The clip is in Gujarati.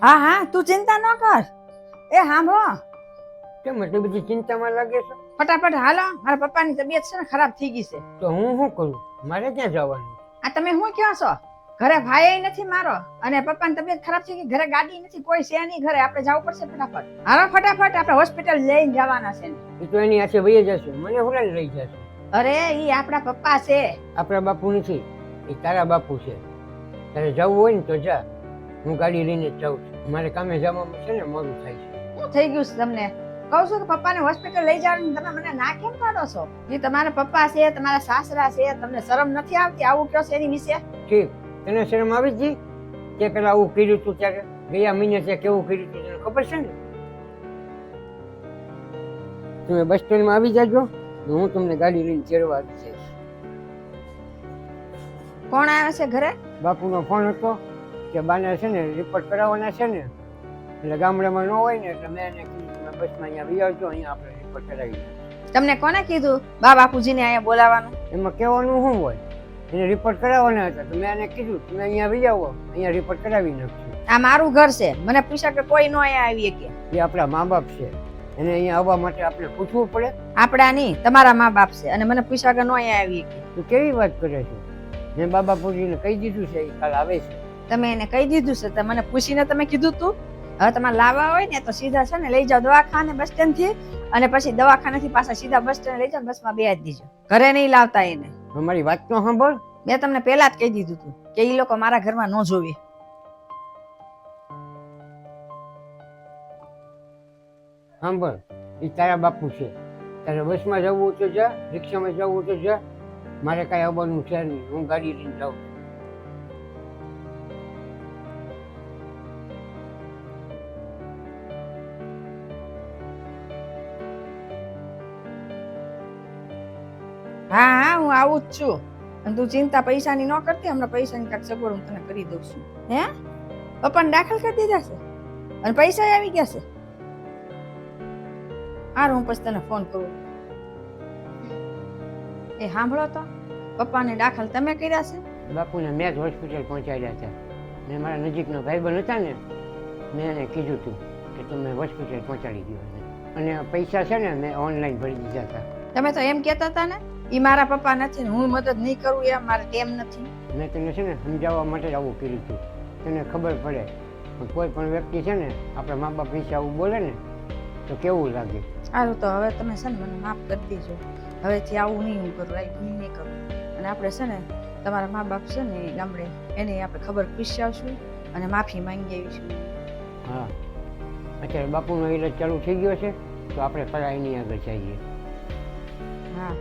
હા હા તું ચિંતા ન કર. એ સાંભળો, કેમ એટલી બધી ચિંતામાં લાગે છે? ફટાફટ હાલો, મારા પપ્પાની તબિયત છે ને ખરાબ થઈ ગઈ છે. તો હું શું કરું? મારે ક્યાં જવાનું? આ તમે શું કહો છો? ઘરે ભાઈ નથી મારો અને પપ્પાની તબિયત ખરાબ થઈ ગઈ, ઘરે ગાડી નથી, કોઈ છે નહીં ઘરે, આપણે જવું પડશે ફટાફટ. હાલો ફટાફટ, આપણે હોસ્પિટલ લઈને જવાના છે ને. એ તો એની હાથે વહી જશે, મને હુલાને લઈ જશે. અરે ઈ આપણા પપ્પા છે. આપણા બાપુ નથી, એ તારા બાપુ છે. તારે જવું હોય ને તો જા, હું ગાડી લઈને જ જાઉં છું. મારે કામે જવામાં છે ને મોડું થાય છે. શું થઈ ગયું છે તમને? કહું છું કે પપ્પાને હોસ્પિટલ લઈ જવાનું, તમે મને ના કેમ પાડો છો? એ તમારા પપ્પા છે, તમારા સાસરા છે, તમને શરમ નથી આવતી આવું કહો છો એની વિશે? ઠીક, તને શરમ આવી જ ગઈ? તે પેલા આવું કર્યું તું ત્યારે, ગયા મહિને તે કેવું કર્યું તું તને ખબર છે ને? તમે બસ સ્ટેન્ડમાં આવી જાજો, હું તમને ગાડી લઈને ચેડવા આવી જઈશ. કોણ આવે છે ઘરે? બાપુનો ફોન હતો કે બાને છે ને રિપોર્ટ કરાવવાના છે ને, એટલે ગામડામાં ન હોય ને એટલે મેં એને કીધું તમે બસમાં અહીંયા આવી આવજો, અહીંયા આપણે રિપોર્ટ કરાવી. તમને કોને કીધું બાપુજીને અહીંયા બોલાવવાનું? એમાં કહેવાનું શું હોય? એને રિપોર્ટ કરાવવાના હતા તો મેં એને કીધું તમે અહીંયા આવી જાઓ, અહીંયા રિપોર્ટ કરાવી નાખશું. આ મારું ઘર છે, મને પૂછ્યા કે કોઈ નો અહીંયા આવી કે? એ આપણા મા બાપ છે, એને અહીંયા આવવા માટે આપણે પૂછવું પડે? આપડા નહીં, તમારા મા બાપ છે અને મને પૂછ્યા કે નો અહીંયા આવી કે? તું કેવી વાત કરે છે? મેં બાબાપુજીને કહી દીધું છે, એ કાલ આવે છે. તમે એને કહી દીધું છે? તો મને પૂછીને તમે કીધું તું? હવે તમારે લાવવા હોય ને તો સીધા છે ને લઈ જાઓ દવાખાને બસ સ્ટેન્ડ થી, અને પછી દવાખાનેથી પાછા સીધા બસ સ્ટેન્ડ લઈ જાઓ, બસમાં બેહાડી દીજો, ઘરે નહીં લાવતા એને. અમારી વાત તો સાંભળ. મેં તમને પહેલા જ કહી દીધું હતું કે એ લોકો મારા ઘરમાં ન જોવે. સાંભળ, એ તારા બાપુ છે, તારે બસમાં જવું હોય તો જા, રિક્ષામાં જવું હોય તો જા, મારે કાંઈ આવવાનું છે નહીં, હું ગાડી લઈને જાઉં. હા હા હું આવું જ છું, અને તું ચિંતા પૈસાની ન કરતી, હમણાં પૈસાની કાંઈક સગવડ હું તને કરી દઉં છું. હે પપ્પાને દાખલ કરી દીધા છે અને પૈસા આવી ગયા છે? હારું હું પછી તને ફોન કરું. એ સાંભળો તો, પપ્પાને દાખલ તમે કર્યા છે? બાપુને મેં જ હોસ્પિટલ પહોંચાડ્યા હતા, ને મારા નજીકનો ભાઈબંધ હતા ને, મેં એને કીધું હતું કે તમે હોસ્પિટલ પહોંચાડી દો એને. અને પૈસા છે ને મેં ઓનલાઈન ભરી દીધા હતા. તમે તો એમ કહેતા હતા ને ઈ મારા પપ્પા નથી ને હું મદદ નહીં કરું, એમ મારે ટેમ નથી. મેં તને છે ને સમજાવવા માટે જ આવું કર્યું હતું, તને ખબર પડે. પણ કોઈ પણ વ્યક્તિ છે ને આપણા મા બાપ વિશે આવું બોલે ને તો કેવું લાગે. સારું તો હવે તમે છે ને મને માફ કરી દેજો, હવેથી આવું નહીં હું કરું, આ ભૂલ નહીં કરું. અને આપણે છે ને તમારા મા બાપ છે ને એ ગામડે, એને આપણે ખબર પૂછાવશું અને માફી માંગી આવીશું. હા, અત્યારે બાપુનો ઈલાજ ચાલુ થઈ ગયો છે તો આપણે ફરાય એની આગળ જઈએ. હા